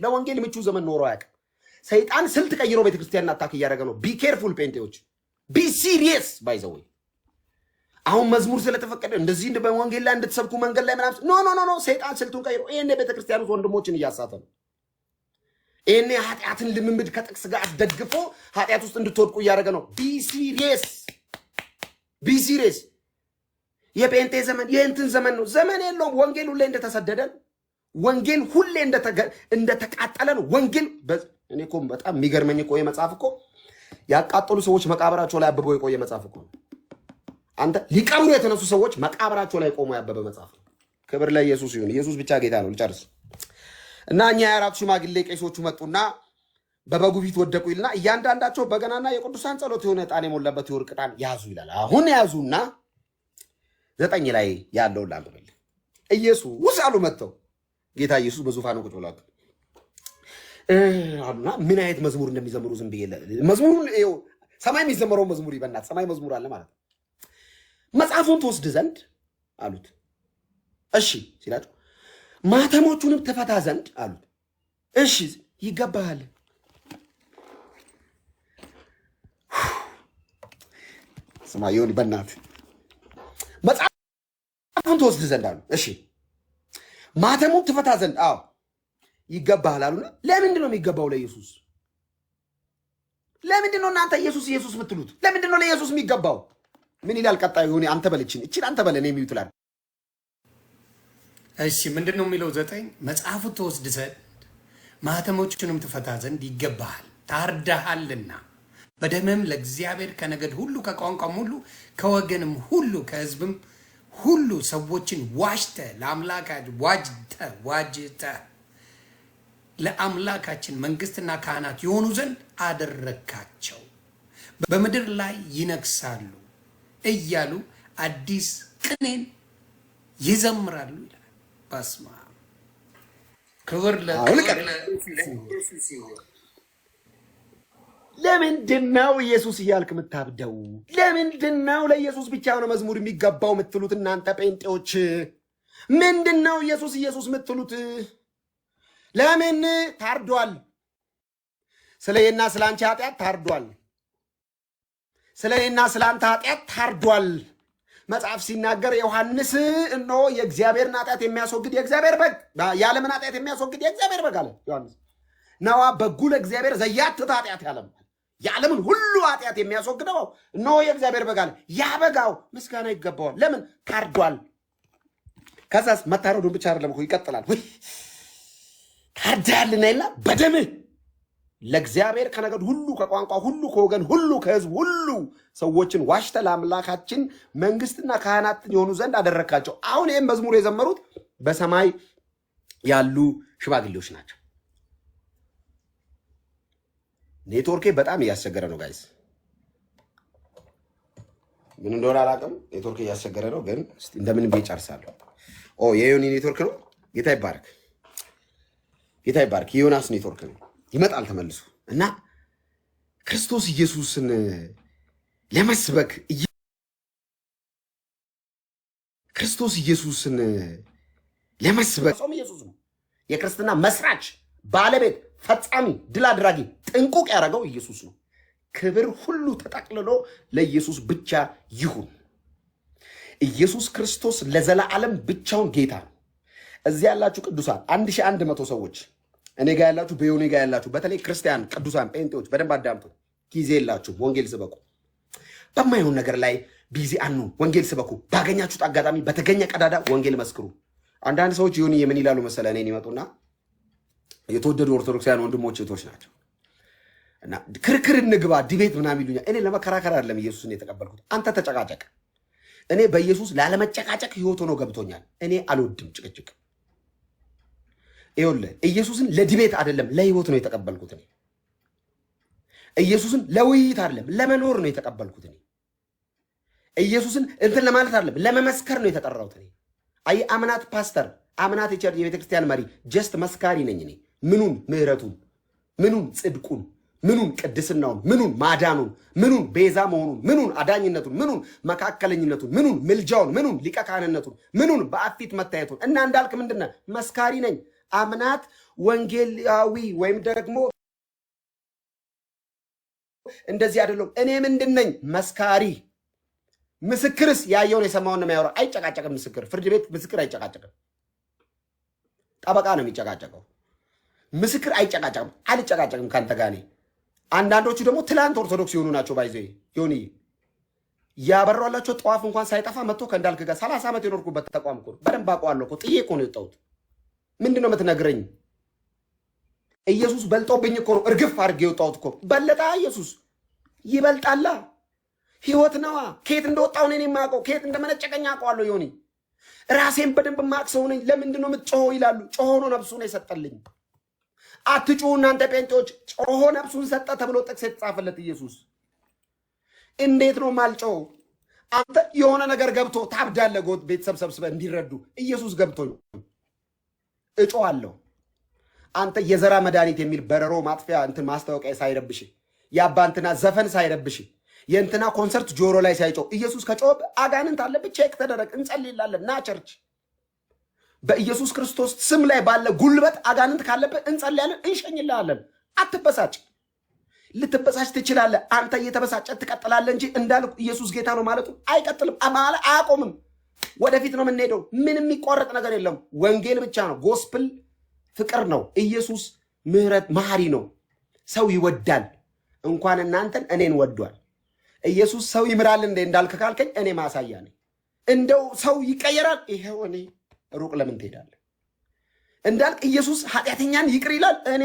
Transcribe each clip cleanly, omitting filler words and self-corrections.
ለወንጌል ምቹ ዘመን ኖሮ አያውቅም። ሰይጣን ስልት ቀይሮ ቤተክርስቲያንን አታክ እያደረገ ነው። ቢ ኬርፉል ጴንጤዎች፣ ቢ ሲሪየስ ባይ ዘ ወይ። አሁን መዝሙር ስለተፈቀደ እንደዚህ እንደ በወንጌል ላይ እንድትሰብኩ መንገድ ላይ ምናምን ኖ ሰይጣን ስልቱን ቀይሮ ይሄን ቤተክርስቲያን ውስጥ ወንድሞችን እያሳተ ነው። ይሄን ኃጢአትን ልምምድ ከጥቅስ ጋር አስደግፎ ኃጢአት ውስጥ እንድትወድቁ እያደረገ ነው። ቢ ሲሪየስ። የጴንጤ ዘመን የእንትን ዘመን ነው። ዘመን የለውም። ወንጌል ሁሌ እንደተሰደደ ነው። ወንጌል ሁሌ እንደተቃጠለ ነው። ወንጌል እኔ እኮ በጣም የሚገርመኝ እኮ የመጽሐፍ እኮ ያቃጠሉ ሰዎች መቃብራቸው ላይ አብበው የቆየ መጽሐፍ እኮ ነው። አንተ ሊቀብሩ የተነሱ ሰዎች መቃብራቸው ላይ ቆሞ ያበበ መጽሐፍ ነው። ክብር ለኢየሱስ ይሁን። ኢየሱስ ብቻ ጌታ ነው። ልጨርስ እና እኛ የአራቱ ሽማግሌ ቄሶቹ መጡና በበጉ ፊት ወደቁ ይልና እያንዳንዳቸው በገናና የቅዱሳን ጸሎት የሆነ ዕጣን የሞላበት የወርቅ ዕጣን ያዙ ይላል። አሁን ያዙና 9 ላይ ያለውን ላንብብል። ኢየሱስ አሉ መጥተው ጌታ ኢየሱስ በዙፋኑ ቁጭ ብሏል አሉና ምን አይነት መዝሙር እንደሚዘምሩ ዝም ብዬ መዝሙሩን ይኸው ሰማይ የሚዘምረው መዝሙር ይበናት ሰማይ መዝሙር አለ ማለት መጽሐፉን ትወስድ ዘንድ አሉት። እሺ ሲላቸው ማተሞቹንም ትፈታ ዘንድ አሉት። እሺ ይገባሃል። ስማ ይሁን በእናት መጽሐፉን ትወስድ ዘንድ አሉ። እሺ ማተሙን ትፈታ ዘንድ አዎ ይገባሃል አሉና ለምንድን ነው የሚገባው ለኢየሱስ? ለምንድን ነው እናንተ ኢየሱስ የምትሉት? ለምንድን ነው ለኢየሱስ የሚገባው? ምን ይላል ቀጣዩ? ሆነ አንተ በለችን እቺ አንተ በለኔ የሚሉት ይላል። እሺ ምንድን ነው የሚለው? 9 መጽሐፉን ትወስድ ዘንድ ማተሞቹንም ትፈታ ዘንድ ይገባሃል፣ ታርደሃልና በደምም ለእግዚአብሔር ከነገድ ሁሉ ከቋንቋም ሁሉ ከወገንም ሁሉ ከሕዝብም ሁሉ ሰዎችን ዋጅተ ለአምላካችን መንግስትና ካህናት የሆኑ ዘንድ አደረካቸው፣ በምድር ላይ ይነግሳሉ እያሉ አዲስ ቅኔን ይዘምራሉ ይላል። በስመ አብ ክብር ለኢየሱስ ይሁን። ለምንድን ነው ኢየሱስ እያልክ የምታብደው? ለምንድን ነው ለኢየሱስ ብቻ ነው መዝሙር የሚገባው የምትሉት እናንተ ጴንጤዎች? ምንድን ነው ኢየሱስ የምትሉት? ለምን ታርዷል? ስለኔና ስላንቺ ኃጢአት ታርዷል። ስለኔና ስላንተ ኃጢአት ታርዷል። መጽሐፍ ሲናገር ዮሐንስ እነሆ የእግዚአብሔርን ኃጢአት የሚያስወግድ የእግዚአብሔር በግ፣ የዓለምን ኃጢአት የሚያስወግድ የእግዚአብሔር በግ አለ ዮሐንስ። ነዋ በጉ ለእግዚአብሔር ዘያትት ኃጢአት ያለም የዓለምን ሁሉ ኃጢአት የሚያስወግደው እነሆ የእግዚአብሔር በግ አለ። ያ በጋው ምስጋና ይገባዋል። ለምን ታርዷል? ከዛስ መታረዱን ብቻ አይደለም እኮ ይቀጥላል። ወይ ታርዳልና ይላ በደምህ ለእግዚአብሔር ከነገድ ሁሉ ከቋንቋ ሁሉ ከወገን ሁሉ ከሕዝብ ሁሉ ሰዎችን ዋሽተ ለአምላካችን መንግስትና ካህናት የሆኑ ዘንድ አደረካቸው። አሁን ይህም መዝሙር የዘመሩት በሰማይ ያሉ ሽማግሌዎች ናቸው። ኔትወርኬ በጣም እያስቸገረ ነው ጋይስ፣ ምን እንደሆነ አላውቅም። ኔትወርኬ እያስቸገረ ነው፣ ግን እንደምን ብዬ ጨርሳለሁ። የዮኒ ኔትወርክ ነው። ጌታ ይባርክ፣ ጌታ ይባርክ። የዮናስ ኔትወርክ ነው። ይመጣል ተመልሶ እና ክርስቶስ ኢየሱስን ለመስበክ ጾም ኢየሱስ ነው የክርስትና መስራች ባለቤት ፈጻሚ ድል አድራጊ ጥንቁቅ ያደረገው ኢየሱስ ነው። ክብር ሁሉ ተጠቅልሎ ለኢየሱስ ብቻ ይሁን። ኢየሱስ ክርስቶስ ለዘላለም ብቻውን ጌታ ነው። እዚህ ያላችሁ ቅዱሳን 1100 ሰዎች እኔ ጋር ያላችሁ በዮኒ ጋር ያላችሁ በተለይ ክርስቲያን ቅዱሳን ጴንጤዎች በደንብ አዳምጡ። ጊዜ የላችሁ ወንጌል ስበኩ። በማይሆን ነገር ላይ ቢዚ አኑ ወንጌል ስበኩ። ባገኛችሁት አጋጣሚ በተገኘ ቀዳዳ ወንጌል መስክሩ። አንዳንድ ሰዎች ዮኒ የምን ይላሉ መሰለ እኔን ይመጡና የተወደዱ ኦርቶዶክሳውያን ወንድሞች እህቶች ናቸው እና ክርክር እንግባ ዲቤት ምናምን ይሉኛል። እኔ ለመከራከር አይደለም ኢየሱስን የተቀበልኩት። አንተ ተጨቃጨቅ። እኔ በኢየሱስ ላለመጨቃጨቅ ህይወት ሆኖ ገብቶኛል። እኔ አልወድም ጭቅጭቅ። ይኸውልህ ኢየሱስን ለዲቤት አይደለም ለህይወት ነው የተቀበልኩት። እኔ ኢየሱስን ለውይይት አይደለም ለመኖር ነው የተቀበልኩት። እኔ ኢየሱስን እንትን ለማለት አይደለም ለመመስከር ነው የተጠራሁት። እኔ አይ አምናት ፓስተር አምናት የቤተክርስቲያን መሪ ጀስት መስካሪ ነኝ። እኔ ምኑን ምህረቱን፣ ምኑን ጽድቁን፣ ምኑን ቅድስናውን፣ ምኑን ማዳኑን፣ ምኑን ቤዛ መሆኑን፣ ምኑን አዳኝነቱን፣ ምኑን መካከለኝነቱን፣ ምኑን ምልጃውን፣ ምኑን ሊቀ ካህንነቱን፣ ምኑን በአፊት መታየቱን እና እንዳልክ ምንድነው መስካሪ ነኝ። አምናት ወንጌላዊ ወይም ደግሞ እንደዚህ አይደለም። እኔ ምንድነኝ? መስካሪ። ምስክርስ ያየውን የሰማውን ነው የሚያወራው። አይጨቃጨቅም። ምስክር ፍርድ ቤት ምስክር አይጨቃጨቅም። ጠበቃ ነው የሚጨቃጨቀው። ምስክር አይጨቃጨቅም። አልጨቃጨቅም ካንተ ጋር እኔ። አንዳንዶቹ ደግሞ ትላንት ኦርቶዶክስ የሆኑ ናቸው። ባይዘ ዮኒ ያበራላቸው ጠዋፍ እንኳን ሳይጠፋ መጥቶ ከእንዳልክ ጋር 30 ዓመት የኖርኩበት ተቋም እኮ በደንብ አውቀዋለሁ እኮ። ጥዬ እኮ ነው የወጣሁት። ምንድን ነው የምትነግረኝ? ኢየሱስ በልጦብኝ እኮ ነው እርግፍ አድርጌ የወጣሁት እኮ። በለጣ ኢየሱስ ይበልጣላ። ህይወት ነዋ። ከየት እንደወጣሁ እኔ የማውቀው፣ ከየት እንደመነጨቀኝ አውቀዋለሁ። ዮኒ ራሴን በደንብ የማውቅ ሰው ነኝ። ለምንድን ነው የምትጮኸው ይላሉ። ጮሆ ነው ነፍሱን የሰጠልኝ። አትጩሁ እናንተ ጴንጤዎች። ጮሆ ነፍሱን ሰጠ ተብሎ ጥቅስ የተጻፈለት ኢየሱስ። እንዴት ነው ማልጮህ? አንተ የሆነ ነገር ገብቶ ታብዳለህ። ጎት ቤተሰብ ሰብስበህ እንዲረዱ ኢየሱስ ገብቶኝ እጮሃለሁ። አንተ የዘራ መድኃኒት የሚል በረሮ ማጥፊያ እንትን ማስታወቂያ ሳይረብሽ፣ የአባንትና ዘፈን ሳይረብሽ፣ የእንትና ኮንሰርት ጆሮ ላይ ሳይጮህ ኢየሱስ ከጮህ አጋንንት አለብህ። ቼክ ተደረግ። እንጸልይላለን። ና ቸርች። በኢየሱስ ክርስቶስ ስም ላይ ባለ ጉልበት አጋንንት ካለብህ እንጸልያለን፣ እንሸኝልሃለን። አትበሳጭ። ልትበሳጭ ትችላለህ። አንተ እየተበሳጨ ትቀጥላለህ እንጂ እንዳልኩ ኢየሱስ ጌታ ነው ማለቱ አይቀጥልም፣ አያቆምም። ወደፊት ነው የምንሄደው። ምንም የሚቋረጥ ነገር የለም። ወንጌል ብቻ ነው። ጎስፕል ፍቅር ነው። ኢየሱስ ምህረት መሐሪ ነው። ሰው ይወዳል። እንኳን እናንተን እኔን ወዷል። ኢየሱስ ሰው ይምራል እንደ እንዳልክ ካልከኝ እኔ ማሳያ ነኝ። እንደው ሰው ይቀየራል። ይሄው እኔ ሩቅ ለምን ትሄዳለህ? እንዳልክ ኢየሱስ ኃጢአተኛን ይቅር ይላል። እኔ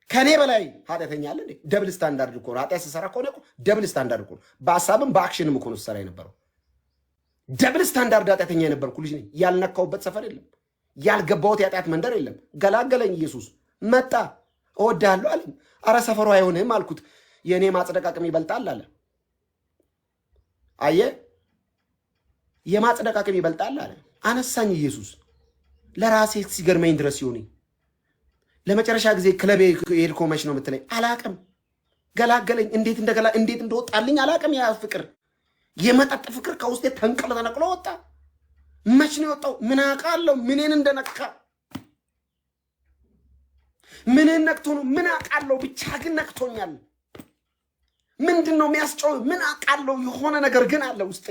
ከኔ በላይ ኃጢአተኛ አለ እንዴ? ደብል ስታንዳርድ እኮ ነው። ኃጢአት ስሰራ ከሆነ እኮ ደብል ስታንዳርድ እኮ ነው። በሀሳብም በአክሽንም እኮ ነው ስሰራ የነበረው። ደብል ስታንዳርድ ኃጢአተኛ የነበርኩ ልጅ ነኝ። ያልነካውበት ሰፈር የለም። ያልገባሁት የኃጢአት መንደር የለም። ገላገለኝ ኢየሱስ። መጣ። እወድሃለሁ አለኝ። አረ ሰፈሩ አይሆንም አልኩት። የእኔ ማጽደቅ አቅም ይበልጣል አለ። አየ የማጽደቅ አቅም ይበልጣል አለ። አነሳኝ ኢየሱስ። ለራሴ ሲገርመኝ ድረስ ይሆኔ ለመጨረሻ ጊዜ ክለብ የሄድከው መች ነው የምትለኝ? አላቅም። ገላገለኝ። እንዴት እንደወጣልኝ አላቅም። ያ ፍቅር፣ የመጠጥ ፍቅር ከውስጤ ተነቅሎ ወጣ። መች ነው የወጣው? ምን አውቃለሁ? ምንን እንደነካ ምንን ነክቶ ነው? ምን አውቃለሁ? ብቻ ግን ነክቶኛል። ምንድን ነው የሚያስጨው? ምን አውቃለሁ? የሆነ ነገር ግን አለ ውስጤ።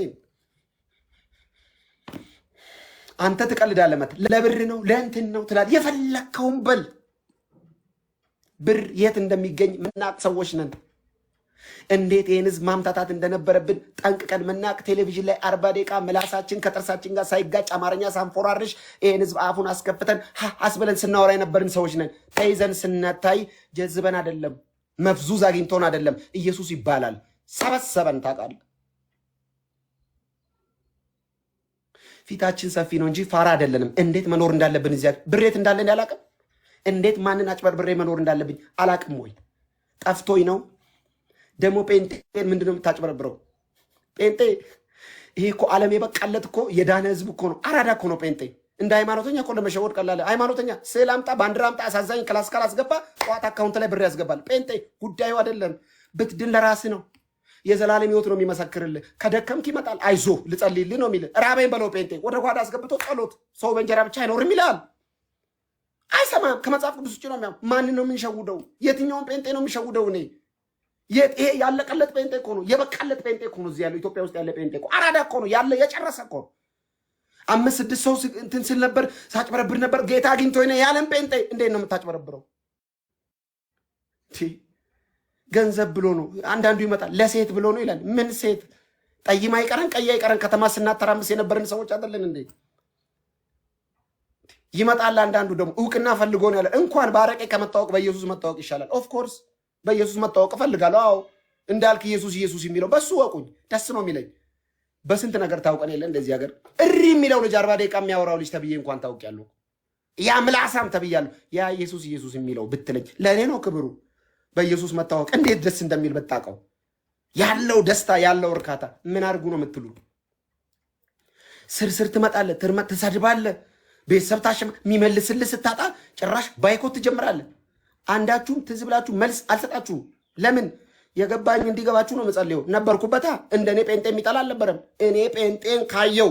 አንተ ትቀልዳለህ። ለብር ነው ለእንትን ነው ትላለህ። የፈለግከውን በል። ብር የት እንደሚገኝ ምናቅ ሰዎች ነን። እንዴት ይህን ህዝብ ማምታታት እንደነበረብን ጠንቅቀን ምናቅ። ቴሌቪዥን ላይ 40 ደቂቃ ምላሳችን ከጥርሳችን ጋር ሳይጋጭ አማርኛ ሳንፎራርሽ ይህን ህዝብ አፉን አስከፍተን አስብለን ስናወራ የነበርን ሰዎች ነን። ተይዘን ስናታይ ጀዝበን አይደለም፣ መፍዙዝ አግኝቶን አይደለም። ኢየሱስ ይባላል ሰበሰበን። ታውቃለህ፣ ፊታችን ሰፊ ነው እንጂ ፋራ አይደለንም። እንዴት መኖር እንዳለብን እዚያ ብሬት እንዳለን ያላቅም። እንዴት ማንን አጭበርብሬ መኖር እንዳለብኝ አላቅም። ወይ ጠፍቶኝ ነው? ደግሞ ጴንጤን ምንድነው የምታጭበረብረው? ጴንጤ ይሄ እኮ ዓለም የበቃለት እኮ የዳነ ህዝብ እኮ ነው። አራዳ እኮ ነው ጴንጤ። እንደ ሃይማኖተኛ እኮ ለመሸወድ ቀላል። ሃይማኖተኛ ስዕል አምጣ፣ ባንዲራ አምጣ፣ አሳዛኝ ክላስ ካላስገባ ጠዋት አካውንት ላይ ብር ያስገባል። ጴንጤ ጉዳዩ አይደለም። ብትድን ለራስ ነው። የዘላለም ህይወት ነው የሚመሰክርልህ። ከደከምክ ይመጣል። አይዞ ልጸልይልህ ነው የሚልህ። ራበኝ በለው ጴንጤ። ወደ ጓዳ አስገብቶ ጸሎት። ሰው በእንጀራ ብቻ አይኖርም ይላል። አይሰማም። ከመጽሐፍ ቅዱስ ውጭ ነው የሚያው። ማንን ነው የምንሸውደው? የትኛውን ጴንጤ ነው የሚሸውደው? እኔ ይሄ ያለቀለት ጴንጤ እኮ ነው፣ የበቃለት ጴንጤ እኮ ነው። እዚህ ያለው ኢትዮጵያ ውስጥ ያለ ጴንጤ እኮ አራዳ እኮ ነው ያለ፣ የጨረሰ እኮ ነው። 5-6 ሰው እንትን ስል ነበር፣ ሳጭበረብር ነበር። ጌታ አግኝቶኝ ነው ያለን ጴንጤ። እንዴት ነው የምታጭበረብረው? ገንዘብ ብሎ ነው። አንዳንዱ ይመጣል ለሴት ብሎ ነው ይላል። ምን ሴት? ጠይም አይቀረን ቀይ አይቀረን ከተማ ስናተራምስ የነበርን ሰዎች አይደለን እንዴ? ይመጣል። አንዳንዱ ደግሞ እውቅና ፈልጎ ነው ያለ። እንኳን ባረቄ ከመታወቅ በኢየሱስ መታወቅ ይሻላል። ኦፍ ኮርስ በኢየሱስ መታወቅ እፈልጋለሁ። አዎ እንዳልክ ኢየሱስ የሚለው በሱ ወቁኝ፣ ደስ ነው የሚለኝ። በስንት ነገር ታውቀን የለ እንደዚህ ሀገር። እሪ የሚለው ልጅ 40 ደቂቃ የሚያወራው ልጅ ተብዬ እንኳን ታውቂያለሁ። ያ ምላሳም ተብያለሁ። ያ ኢየሱስ የሚለው ብትለኝ ለእኔ ነው ክብሩ። በኢየሱስ መታወቅ እንዴት ደስ እንደሚል በጣቀው ያለው ደስታ ያለው እርካታ ምን አድርጉ ነው የምትሉ? ስርስር ትመጣለህ፣ ትሰድባለህ፣ ቤተሰብ ታሸም የሚመልስልህ ስታጣ ጭራሽ ባይኮት ትጀምራለህ። አንዳችሁም ትዝ ብላችሁ መልስ አልሰጣችሁም። ለምን? የገባኝ እንዲገባችሁ ነው መጸለየው። ነበርኩበታ። እንደኔ ጴንጤ የሚጠላ አልነበረም። እኔ ጴንጤን ካየው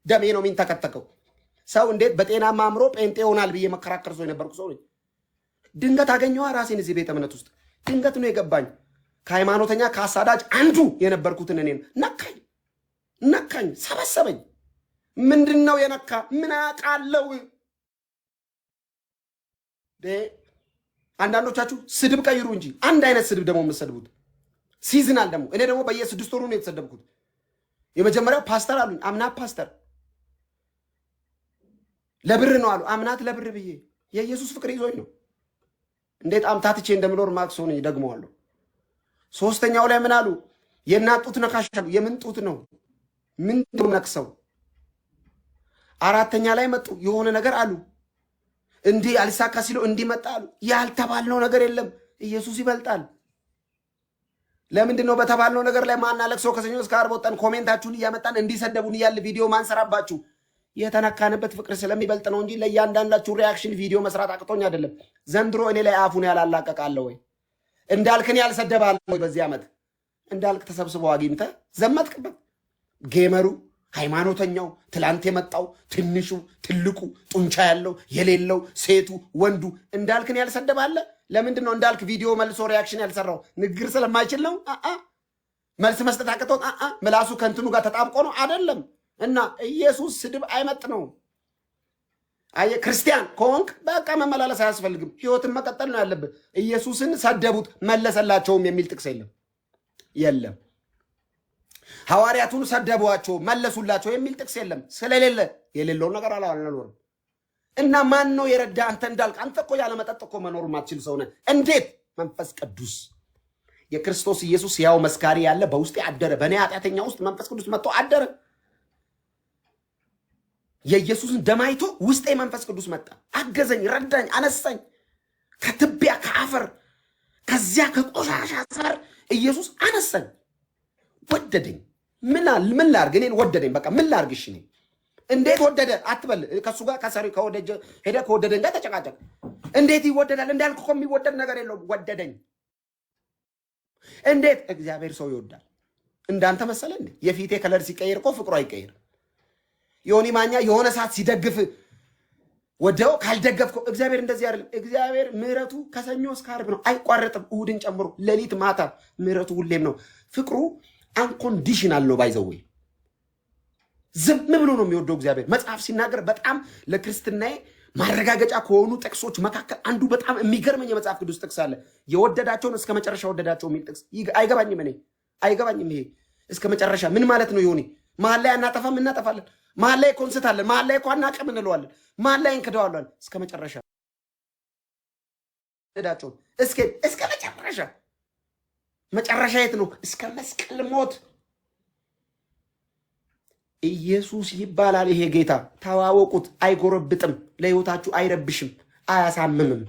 ደሜ ነው የሚንተከተከው። ሰው እንዴት በጤናማ አእምሮ ጴንጤ ይሆናል ብዬ መከራከር ሰው የነበርኩ ሰው ነኝ። ድንገት አገኘዋ ራሴን እዚህ ቤተ እምነት ውስጥ ድንገት ነው የገባኝ። ከሃይማኖተኛ ከአሳዳጅ አንዱ የነበርኩትን እኔን ነካኝ፣ ሰበሰበኝ። ምንድነው የነካ? ምን አውቃለሁ። አንዳንዶቻችሁ ስድብ ቀይሩ እንጂ አንድ አይነት ስድብ ደግሞ የምትሰድቡት ሲዝናል ደግሞ። እኔ ደግሞ በየ6 ወሩ ነው የተሰደብኩት። የመጀመሪያው ፓስተር አሉኝ። አምናት ፓስተር ለብር ነው አሉ። አምናት ለብር ብዬ የኢየሱስ ፍቅር ይዞኝ ነው። እንዴት አምታትቼ እንደምኖር ማክሶ ነኝ ደግመዋለሁ። ሶስተኛው ላይ ምን አሉ? የእናት ጡት ነካሻሉ። የምን ጡት ነው? ምን ነክሰው? አራተኛ ላይ መጡ። የሆነ ነገር አሉ። እንዲህ አልሳካ ሲለው እንዲህ መጣ አሉ። ያልተባልነው ነገር የለም። ኢየሱስ ይበልጣል። ለምንድን ነው በተባልነው ነገር ላይ ማናለቅሰው? ከሰኞ እስከ ዓርብ ወጣን ኮሜንታችሁን እያመጣን እንዲሰደቡን እያለ ቪዲዮ ማንሰራባችሁ? የተነካንበት ፍቅር ስለሚበልጥ ነው እንጂ ለእያንዳንዳችሁ ሪያክሽን ቪዲዮ መስራት አቅቶኝ አይደለም። ዘንድሮ እኔ ላይ አፉን ያላላቀቃለሁ ወይ? እንዳልክን ያልሰደባለ ወይ? በዚህ ዓመት እንዳልክ ተሰብስበው አግኝተ ዘመጥክበት። ጌመሩ፣ ሃይማኖተኛው፣ ትላንት የመጣው፣ ትንሹ፣ ትልቁ፣ ጡንቻ ያለው የሌለው፣ ሴቱ፣ ወንዱ እንዳልክን ያልሰደባለ? ለምንድን ነው እንዳልክ ቪዲዮ መልሶ ሪያክሽን ያልሰራው? ንግግር ስለማይችል ነው? መልስ መስጠት አቅቶት? ምላሱ ከእንትኑ ጋር ተጣብቆ ነው? አይደለም። እና ኢየሱስ ስድብ አይመጥ ነው። አየ ክርስቲያን ከሆንክ በቃ መመላለስ አያስፈልግም። ህይወትን መቀጠል ነው ያለብህ። ኢየሱስን ሰደቡት መለሰላቸውም የሚል ጥቅስ የለም። ሐዋርያቱን ሰደቧቸው መለሱላቸው የሚል ጥቅስ የለም። ስለሌለ የሌለውን ነገር አላልኖርም። እና ማን ነው የረዳ? አንተ እንዳልክ አንተ እኮ ያለ መጠጥ እኮ መኖር ማትችል ሰው ነህ። እንዴት? መንፈስ ቅዱስ የክርስቶስ ኢየሱስ ያው መስካሪ ያለ በውስጤ አደረ። በእኔ ኃጢአተኛ ውስጥ መንፈስ ቅዱስ መጥቶ አደረ። የኢየሱስን ደም አይቶ ውስጤ መንፈስ ቅዱስ መጣ፣ አገዘኝ፣ ረዳኝ፣ አነሳኝ ከትቢያ ከአፈር ከዚያ ከቆሻሻ ሰር ኢየሱስ አነሳኝ፣ ወደደኝ። ምን ላርግ? እኔን ወደደኝ። በቃ ምን ላርግሽ? እኔ እንዴት ወደደ አትበል። ከሱ ጋር ከሰሪ ከወደጀ ሄደ ከወደደኝ ጋር ተጨቃጨቅ። እንዴት ይወደዳል? እንዳልኩ እኮ የሚወደድ ነገር የለውም። ወደደኝ። እንዴት? እግዚአብሔር ሰው ይወዳል። እንዳንተ መሰለ እንዴ? የፊቴ ከለር ሲቀየር እኮ ፍቅሩ አይቀየር። ዮኒ ማኛ የሆነ ሰዓት ሲደግፍ ወደው ካልደገፍከው እግዚአብሔር እንደዚህ አይደለም። እግዚአብሔር ምሕረቱ ከሰኞ እስከ ዓርብ ነው፣ አይቋረጥም። እሁድን ጨምሮ ሌሊት ማታ ምሕረቱ ሁሌም ነው። ፍቅሩ አንኮንዲሽናል ነው። ባይዘው ዝም ብሎ ነው የሚወደው እግዚአብሔር። መጽሐፍ ሲናገር በጣም ለክርስትናዬ ማረጋገጫ ከሆኑ ጥቅሶች መካከል አንዱ በጣም የሚገርመኝ የመጽሐፍ ቅዱስ ጥቅስ አለ። የወደዳቸውን እስከ መጨረሻ ወደዳቸው የሚል ጥቅስ አይገባኝም። እኔ አይገባኝም። ይሄ እስከ መጨረሻ ምን ማለት ነው? ዮኒ መሀል ላይ አናጠፋም፣ እናጠፋለን። መሀል ላይ እኮ እንስታለን። መሀል ላይ እኮ አናቅም እንለዋለን። መሀል ላይ እንክደዋለን። እስከ መጨረሻ ወደዳቸውን እስከ መጨረሻ። መጨረሻ የት ነው? እስከ መስቀል ሞት። ኢየሱስ ይባላል ይሄ ጌታ። ተዋወቁት። አይጎረብጥም፣ ለህይወታችሁ አይረብሽም፣ አያሳምምም።